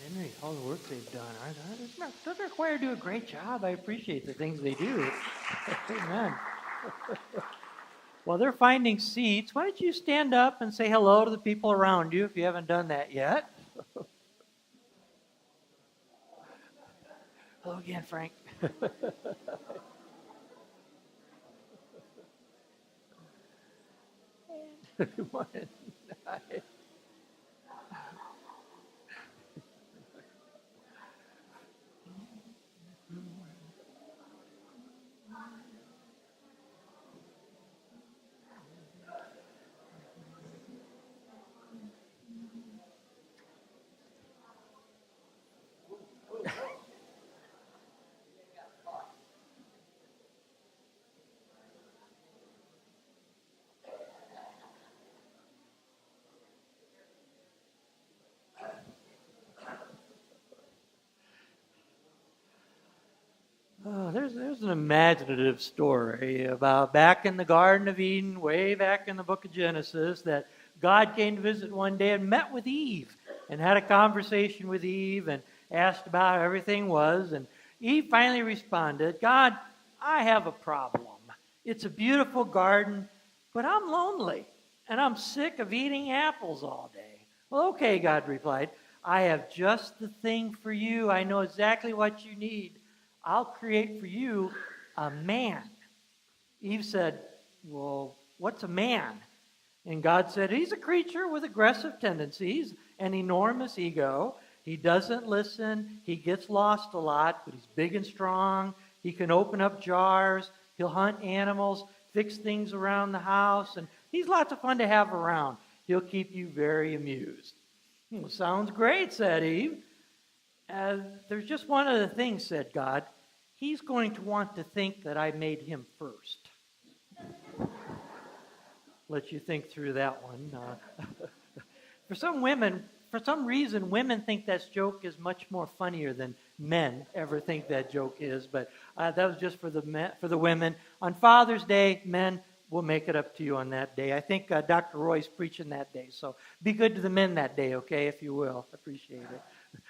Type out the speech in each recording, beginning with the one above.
Henry, all the work they've done. Doesn't require to do a great job. I appreciate the things they do. Amen. While they're finding seats, why don't you stand up and say hello to the people around you if you haven't done that yet? Hello again, Frank. Good morning. Oh, there's an imaginative story about back in the Garden of Eden, way back in the book of Genesis, that God came to visit one day and met with Eve and had a conversation with Eve and asked about how everything was. And Eve finally responded, God, I have a problem. It's a beautiful garden, but I'm lonely and I'm sick of eating apples all day. Well, okay, God replied, I have just the thing for you. I know exactly what you need. I'll create for you a man. Eve said, well, what's a man? And God said, he's a creature with aggressive tendencies, an enormous ego. He doesn't listen. He gets lost a lot, but he's big and strong. He can open up jars. He'll hunt animals, fix things around the house, and he's lots of fun to have around. He'll keep you very amused. Well, sounds great, said Eve. There's just one other thing, said God. He's going to want to think that I made him first. Let you think through that one. For some reason, women think that joke is much more funnier than men ever think that joke is. But that was just for the women. On Father's Day, men, we'll make it up to you on that day. I think Dr. Roy's preaching that day. So be good to the men that day, okay, if you will. Appreciate it.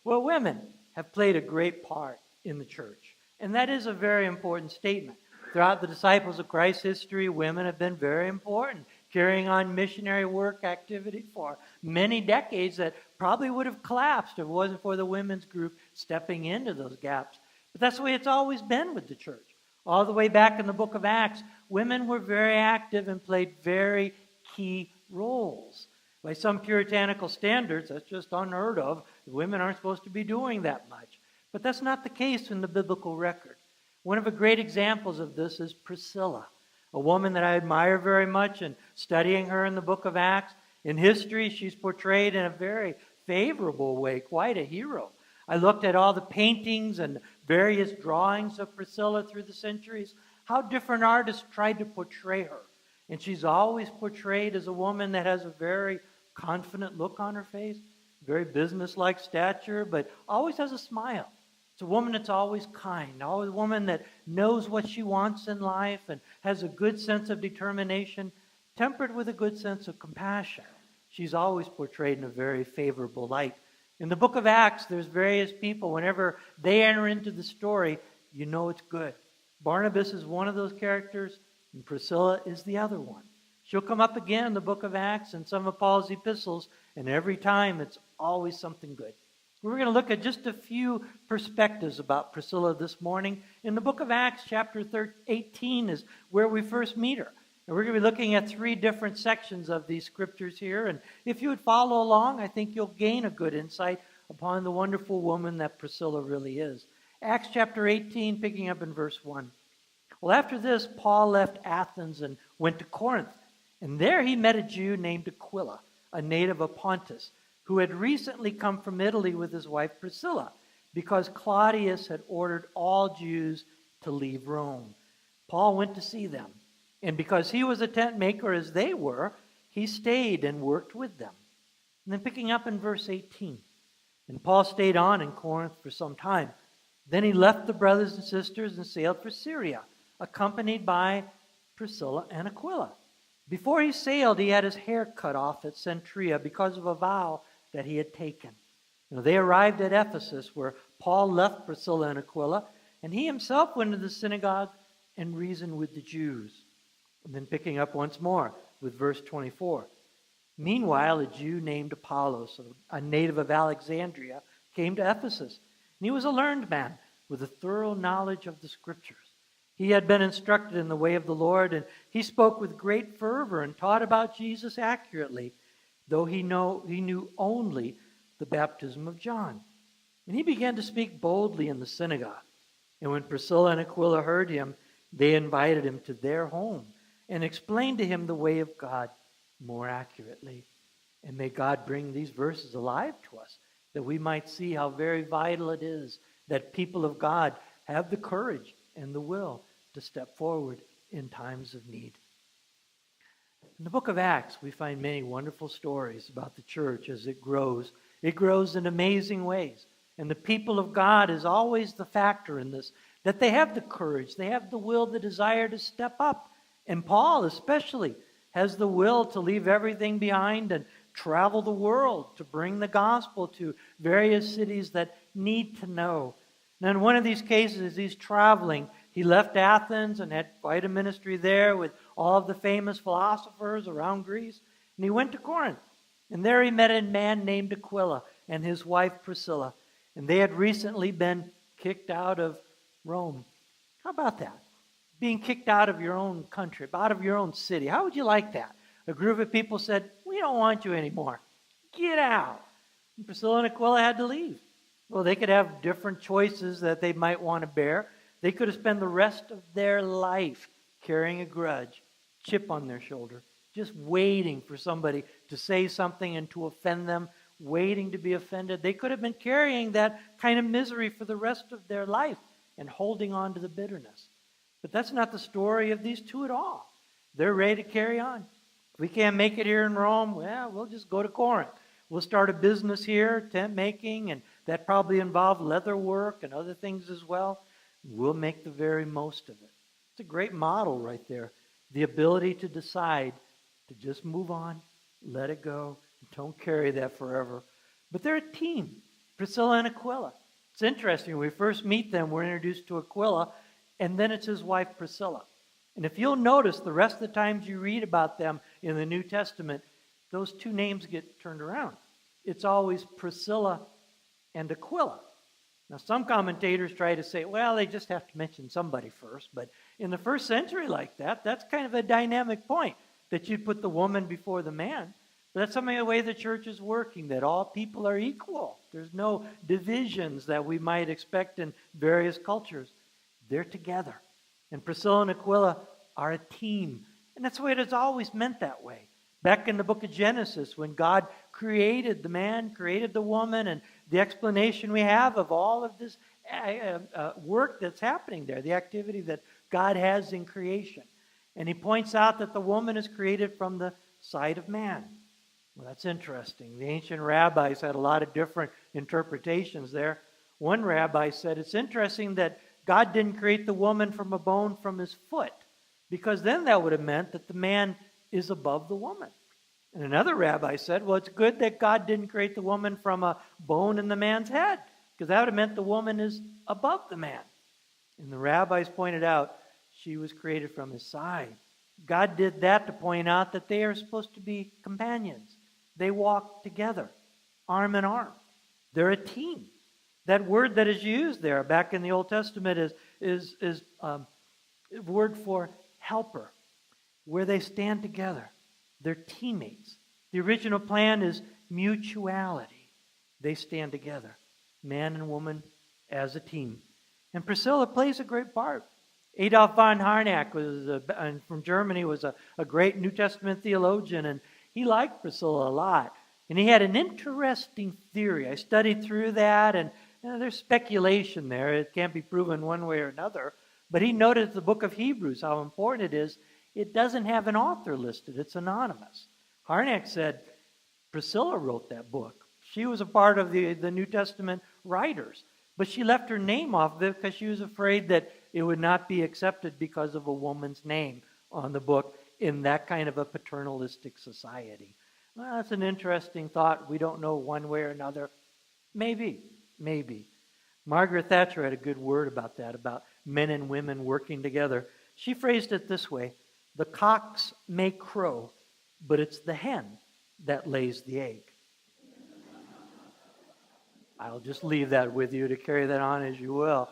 Well, women have played a great part in the church. And that is a very important statement. Throughout the disciples of Christ's history, women have been very important, carrying on missionary work activity for many decades that probably would have collapsed if it wasn't for the women's group stepping into those gaps. But that's the way it's always been with the church. All the way back in the book of Acts, women were very active and played very key roles. By some puritanical standards, that's just unheard of. Women aren't supposed to be doing that much. But that's not the case in the biblical record. One of the great examples of this is Priscilla, a woman that I admire very much, and studying her in the book of Acts. In history, she's portrayed in a very favorable way, quite a hero. I looked at all the paintings and various drawings of Priscilla through the centuries, how different artists tried to portray her. And she's always portrayed as a woman that has a very confident look on her face, very businesslike stature, but always has a smile. It's a woman that's always kind, always a woman that knows what she wants in life and has a good sense of determination, tempered with a good sense of compassion. She's always portrayed in a very favorable light. In the book of Acts, there's various people. Whenever they enter into the story, you know it's good. Barnabas is one of those characters, and Priscilla is the other one. She'll come up again in the book of Acts and some of Paul's epistles, and every time it's always something good. We're going to look at just a few perspectives about Priscilla this morning. In the book of Acts, chapter 18 is where we first meet her. And we're going to be looking at 3 different sections of these scriptures here. And if you would follow along, I think you'll gain a good insight upon the wonderful woman that Priscilla really is. Acts chapter 18, picking up in verse 1. Well, after this, Paul left Athens and went to Corinth. And there he met a Jew named Aquila, a native of Pontus, who had recently come from Italy with his wife Priscilla, because Claudius had ordered all Jews to leave Rome. Paul went to see them, and because he was a tent maker as they were, he stayed and worked with them. And then picking up in verse 18, and Paul stayed on in Corinth for some time. Then he left the brothers and sisters and sailed for Syria, accompanied by Priscilla and Aquila. Before he sailed, he had his hair cut off at Cenchrea because of a vow that he had taken. They arrived at Ephesus, where Paul left Priscilla and Aquila, and he himself went to the synagogue and reasoned with the Jews. And then picking up once more with verse 24. Meanwhile, a Jew named Apollos, a native of Alexandria, came to Ephesus. And he was a learned man with a thorough knowledge of the Scriptures. He had been instructed in the way of the Lord, and he spoke with great fervor and taught about Jesus accurately, though he knew only the baptism of John. And he began to speak boldly in the synagogue. And when Priscilla and Aquila heard him, they invited him to their home and explained to him the way of God more accurately. And may God bring these verses alive to us, that we might see how very vital it is that people of God have the courage and the will to step forward in times of need. In the book of Acts, we find many wonderful stories about the church as it grows. It grows in amazing ways. And the people of God is always the factor in this, that they have the courage, they have the will, the desire to step up. And Paul especially has the will to leave everything behind and travel the world to bring the gospel to various cities that need to know. Now, in one of these cases, as he's traveling, he left Athens and had quite a ministry there with all of the famous philosophers around Greece. And he went to Corinth. And there he met a man named Aquila and his wife Priscilla. And they had recently been kicked out of Rome. How about that? Being kicked out of your own country, out of your own city. How would you like that? A group of people said, "We don't want you anymore. Get out." And Priscilla and Aquila had to leave. Well, they could have different choices that they might want to bear. They could have spent the rest of their life carrying a grudge, chip on their shoulder, just waiting for somebody to say something and to offend them, waiting to be offended. They could have been carrying that kind of misery for the rest of their life and holding on to the bitterness. But that's not the story of these two at all. They're ready to carry on. If we can't make it here in Rome, well, we'll just go to Corinth. We'll start a business here, tent making, and that probably involved leather work and other things as well. We'll make the very most of it. It's a great model right there. The ability to decide to just move on, let it go, don't carry that forever. But they're a team, Priscilla and Aquila. It's interesting. When we first meet them, we're introduced to Aquila, and then it's his wife Priscilla. And if you'll notice, the rest of the times you read about them in the New Testament, those two names get turned around. It's always Priscilla and Aquila. Now, some commentators try to say, well, they just have to mention somebody first. But in the first century like that, that's kind of a dynamic point, that you put the woman before the man. But that's something the way the church is working, that all people are equal. There's no divisions that we might expect in various cultures. They're together. And Priscilla and Aquila are a team. And that's the way it has always meant that way. Back in the book of Genesis, when God created the man, created the woman, and the explanation we have of all of this work that's happening there, the activity that God has in creation. And he points out that the woman is created from the side of man. Well, that's interesting. The ancient rabbis had a lot of different interpretations there. One rabbi said, it's interesting that God didn't create the woman from a bone from his foot, because then that would have meant that the man is above the woman. And another rabbi said, well, it's good that God didn't create the woman from a bone in the man's head, because that would have meant the woman is above the man. And the rabbis pointed out she was created from his side. God did that to point out that they are supposed to be companions. They walk together, arm in arm. They're a team. That word that is used there back in the Old Testament is a word for helper, where they stand together. They're teammates. The original plan is mutuality. They stand together, man and woman as a team. And Priscilla plays a great part. Adolf von Harnack from Germany was a great New Testament theologian, and he liked Priscilla a lot. And he had an interesting theory. I studied through that, and there's speculation there. It can't be proven one way or another. But he noted in the book of Hebrews how important it is. It doesn't have an author listed. It's anonymous. Harnack said Priscilla wrote that book. She was a part of the New Testament writers. But she left her name off of it because she was afraid that it would not be accepted because of a woman's name on the book in that kind of a paternalistic society. Well, that's an interesting thought. We don't know one way or another. Maybe, maybe. Margaret Thatcher had a good word about that, about men and women working together. She phrased it this way: the cocks may crow, but it's the hen that lays the egg. I'll just leave that with you to carry that on as you will.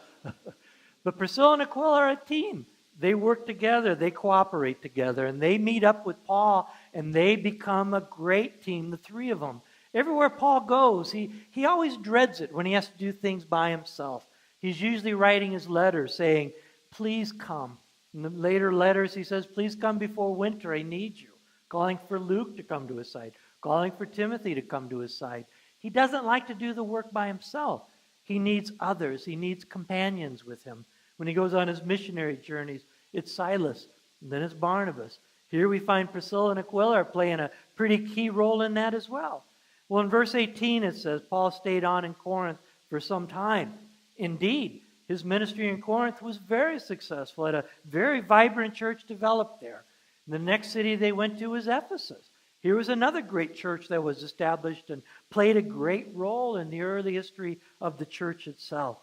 But Priscilla and Aquila are a team. They work together, they cooperate together, and they meet up with Paul, and they become a great team, the three of them. Everywhere Paul goes, he always dreads it when he has to do things by himself. He's usually writing his letters saying, please come. In the later letters, he says, please come before winter, I need you. Calling for Luke to come to his side, calling for Timothy to come to his side. He doesn't like to do the work by himself. He needs others. He needs companions with him. When he goes on his missionary journeys, it's Silas, and then it's Barnabas. Here we find Priscilla and Aquila are playing a pretty key role in that as well. Well, in verse 18 it says, Paul stayed on in Corinth for some time. Indeed, his ministry in Corinth was very successful. Had a very vibrant church developed there. The next city they went to was Ephesus. Here was another great church that was established and played a great role in the early history of the church itself.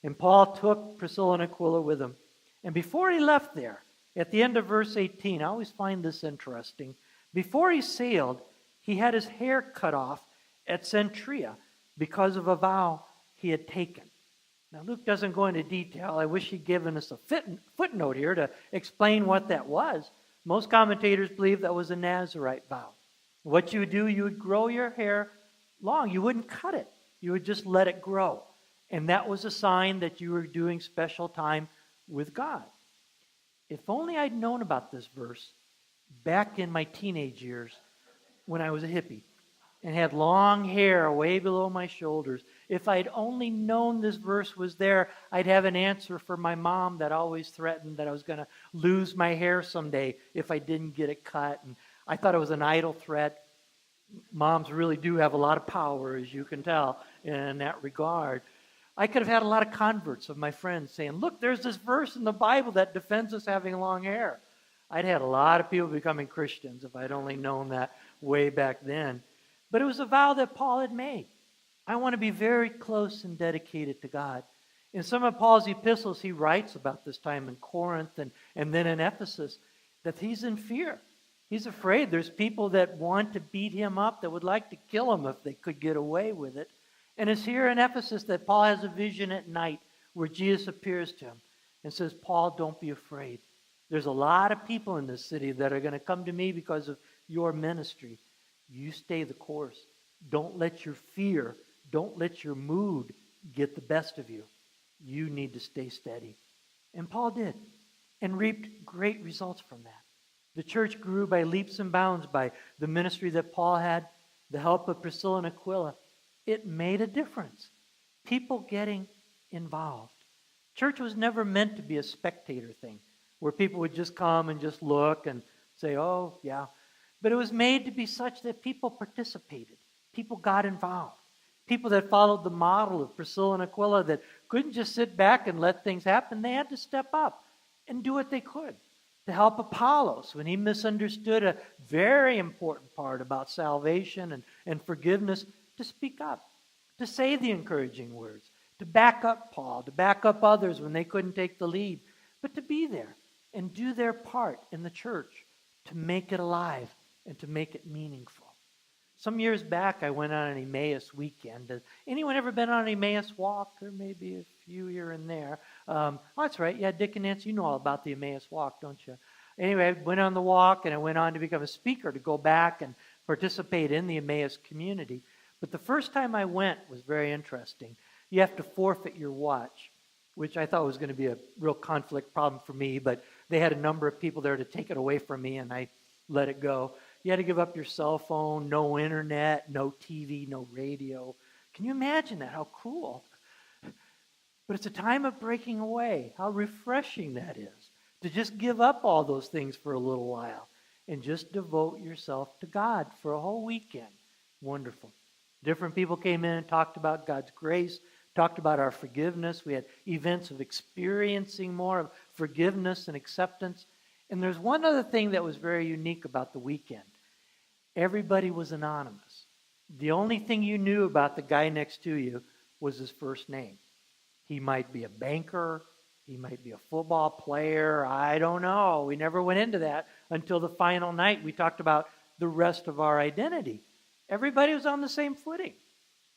And Paul took Priscilla and Aquila with him. And before he left there, at the end of verse 18, I always find this interesting. Before he sailed, he had his hair cut off at Cenchrea because of a vow he had taken. Now, Luke doesn't go into detail. I wish he'd given us a footnote here to explain what that was. Most commentators believe that was a Nazirite vow. What you would do, you would grow your hair long. You wouldn't cut it. You would just let it grow. And that was a sign that you were doing special time with God. If only I'd known about this verse back in my teenage years when I was a hippie and had long hair way below my shoulders. If I'd only known this verse was there, I'd have an answer for my mom that always threatened that I was going to lose my hair someday if I didn't get it cut. And I thought it was an idle threat. Moms really do have a lot of power, as you can tell, in that regard. I could have had a lot of converts of my friends saying, look, there's this verse in the Bible that defends us having long hair. I'd had a lot of people becoming Christians if I'd only known that way back then. But it was a vow that Paul had made. I want to be very close and dedicated to God. In some of Paul's epistles, he writes about this time in Corinth and then in Ephesus, that he's in fear. He's afraid. There's people that want to beat him up, that would like to kill him if they could get away with it. And it's here in Ephesus that Paul has a vision at night where Jesus appears to him and says, Paul, don't be afraid. There's a lot of people in this city that are going to come to me because of your ministry. You stay the course. Don't let your fear, don't let your mood get the best of you. You need to stay steady. And Paul did, and reaped great results from that. The church grew by leaps and bounds by the ministry that Paul had, the help of Priscilla and Aquila. It made a difference. People getting involved. Church was never meant to be a spectator thing, where people would just come and just look and say, oh, yeah. But it was made to be such that people participated. People got involved. People that followed the model of Priscilla and Aquila that couldn't just sit back and let things happen. They had to step up and do what they could to help Apollos when he misunderstood a very important part about salvation and forgiveness, to speak up, to say the encouraging words, to back up Paul, to back up others when they couldn't take the lead, but to be there and do their part in the church to make it alive and to make it meaningful. Some years back, I went on an Emmaus weekend. Has anyone ever been on an Emmaus walk? Or maybe a few here and there. Oh, that's right. Yeah, Dick and Nancy, you know all about the Emmaus walk, don't you? Anyway, I went on the walk, and I went on to become a speaker to go back and participate in the Emmaus community. But the first time I went was very interesting. You have to forfeit your watch, which I thought was going to be a real conflict problem for me, but they had a number of people there to take it away from me, and I let it go. You had to give up your cell phone, no internet, no TV, no radio. Can you imagine that? How cruel. But it's a time of breaking away. How refreshing that is. To just give up all those things for a little while and just devote yourself to God for a whole weekend. Wonderful. Different people came in and talked about God's grace, talked about our forgiveness. We had events of experiencing more of forgiveness and acceptance. And there's one other thing that was very unique about the weekend. Everybody was anonymous. the only thing you knew about the guy next to you was his first name. He might be a banker. He might be a football player. I don't know. We never went into that until the final night. We talked about the rest of our identity. Everybody was on the same footing,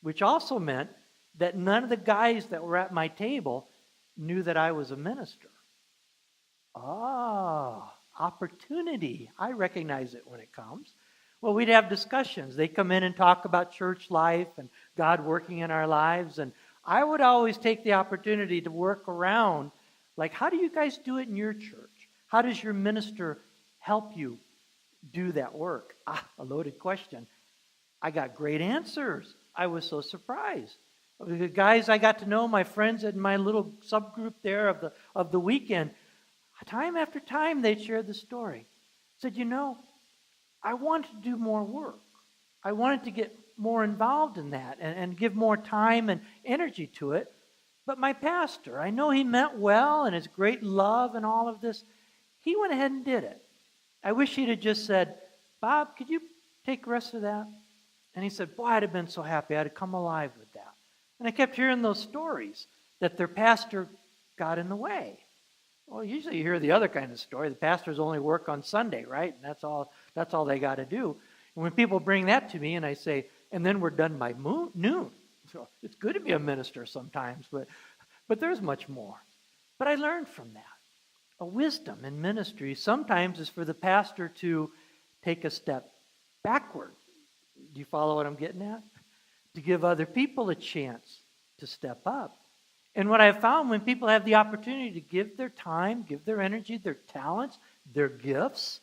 which also meant that none of the guys that were at my table knew that I was a minister. Opportunity. I recognize it when it comes. Well, we'd have discussions. They come in and talk about church life and God working in our lives. And I would always take the opportunity to work around, like, how do you guys do it in your church? How does your minister help you do that work? A loaded question. I got great answers. I was so surprised. The guys I got to know, my friends in my little subgroup there of the weekend, time after time they shared the story. Said, I wanted to do more work. I wanted to get more involved in that and give more time and energy to it. But my pastor, I know he meant well and his great love and all of this, he went ahead and did it. I wish he'd have just said, Bob, could you take the rest of that? And he said, boy, I'd have been so happy. I'd have come alive with that. And I kept hearing those stories that their pastor got in the way. Well, usually you hear the other kind of story. The pastors only work on Sunday, right? And that's all they got to do. And when people bring that to me and I say, and then we're done by noon. So it's good to be a minister sometimes, but there's much more. But I learned from that. A wisdom in ministry sometimes is for the pastor to take a step backward. Do you follow what I'm getting at? To give other people a chance to step up. And what I've found when people have the opportunity to give their time, give their energy, their talents, their gifts,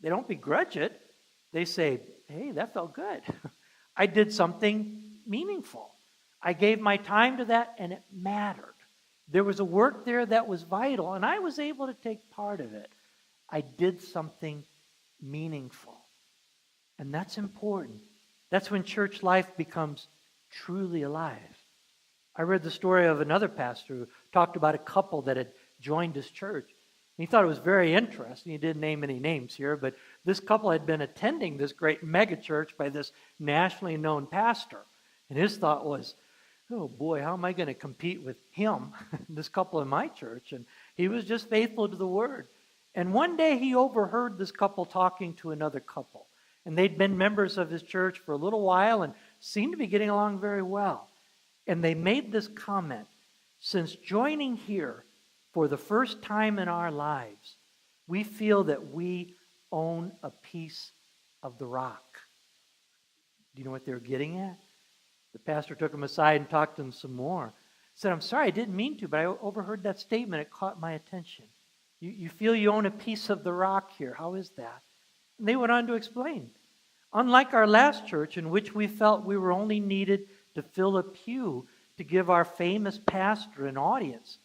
they don't begrudge it. They say, hey, that felt good. I did something meaningful. I gave my time to that and it mattered. There was a work there that was vital and I was able to take part of it. I did something meaningful. And that's important. That's when church life becomes truly alive. I read the story of another pastor who talked about a couple that had joined his church. He thought it was very interesting. He didn't name any names here, but this couple had been attending this great megachurch by this nationally known pastor. And his thought was, oh boy, how am I going to compete with him, this couple in my church? And he was just faithful to the word. And one day he overheard this couple talking to another couple. And they'd been members of his church for a little while and seemed to be getting along very well. And they made this comment, since joining here for the first time in our lives, we feel that we own a piece of the rock. Do you know what they were getting at? The pastor took them aside and talked to them some more. Said, I'm sorry, I didn't mean to, but I overheard that statement. It caught my attention. You feel you own a piece of the rock here. How is that? And they went on to explain. Unlike our last church, in which we felt we were only needed to fill a pew to give our famous pastor an audience,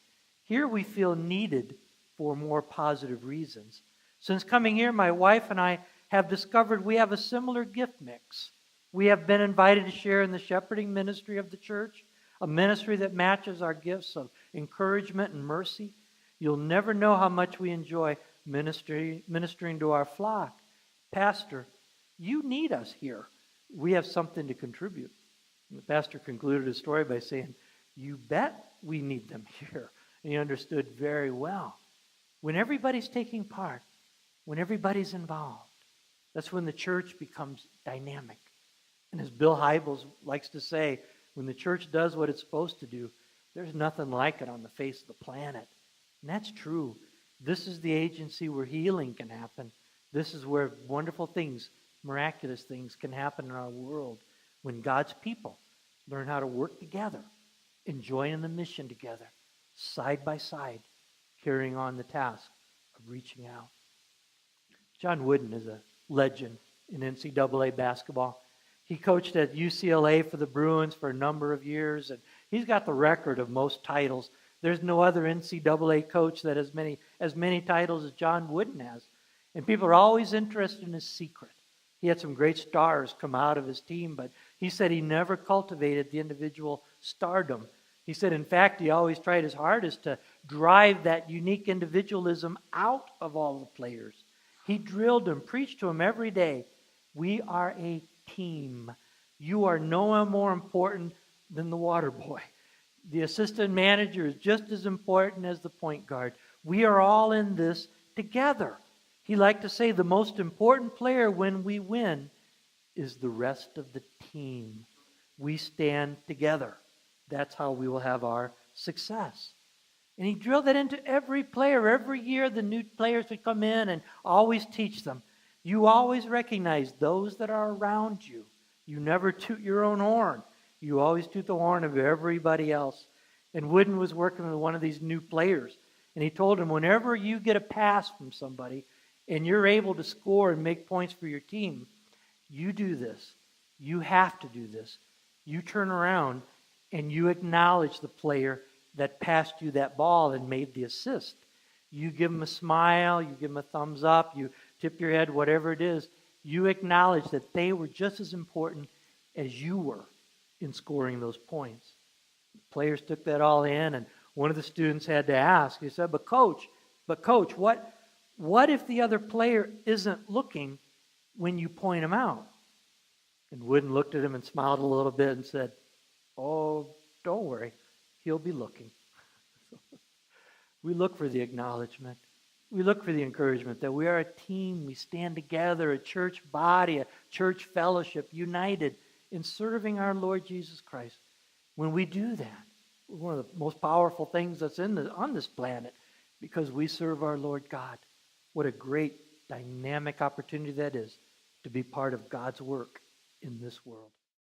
here we feel needed for more positive reasons. Since coming here, my wife and I have discovered we have a similar gift mix. We have been invited to share in the shepherding ministry of the church, a ministry that matches our gifts of encouragement and mercy. You'll never know how much we enjoy ministering to our flock. Pastor, you need us here. We have something to contribute. And the pastor concluded his story by saying, you bet we need them here. And he understood very well. When everybody's taking part, when everybody's involved, that's when the church becomes dynamic. And as Bill Hybels likes to say, when the church does what it's supposed to do, there's nothing like it on the face of the planet. And that's true. This is the agency where healing can happen. This is where wonderful things, miraculous things can happen in our world when God's people learn how to work together and join in the mission together, side by side, carrying on the task of reaching out. John Wooden is a legend in NCAA basketball. He coached at UCLA for the Bruins for a number of years, and he's got the record of most titles. There's no other NCAA coach that has as many titles as John Wooden has. And people are always interested in his secret. He had some great stars come out of his team, but he said he never cultivated the individual stardom. He said, in fact, he always tried his hardest to drive that unique individualism out of all the players. He drilled them, preached to them every day. We are a team. You are no more important than the water boy. The assistant manager is just as important as the point guard. We are all in this together. He liked to say the most important player when we win is the rest of the team. We stand together. That's how we will have our success. And he drilled that into every player. Every year the new players would come in and always teach them. You always recognize those that are around you. You never toot your own horn. You always toot the horn of everybody else. And Wooden was working with one of these new players. And he told him, whenever you get a pass from somebody and you're able to score and make points for your team, you do this. You have to do this. You turn around and you acknowledge the player that passed you that ball and made the assist. You give them a smile, you give them a thumbs up, you tip your head, whatever it is. You acknowledge that they were just as important as you were in scoring those points. The players took that all in, and one of the students had to ask, he said, but coach, what if the other player isn't looking when you point him out? And Wooden looked at him and smiled a little bit and said, oh, don't worry, he'll be looking. We look for the acknowledgement. We look for the encouragement that we are a team. We stand together, a church body, a church fellowship, united in serving our Lord Jesus Christ. When we do that, we're one of the most powerful things that's on this planet because we serve our Lord God. What a great dynamic opportunity that is to be part of God's work in this world.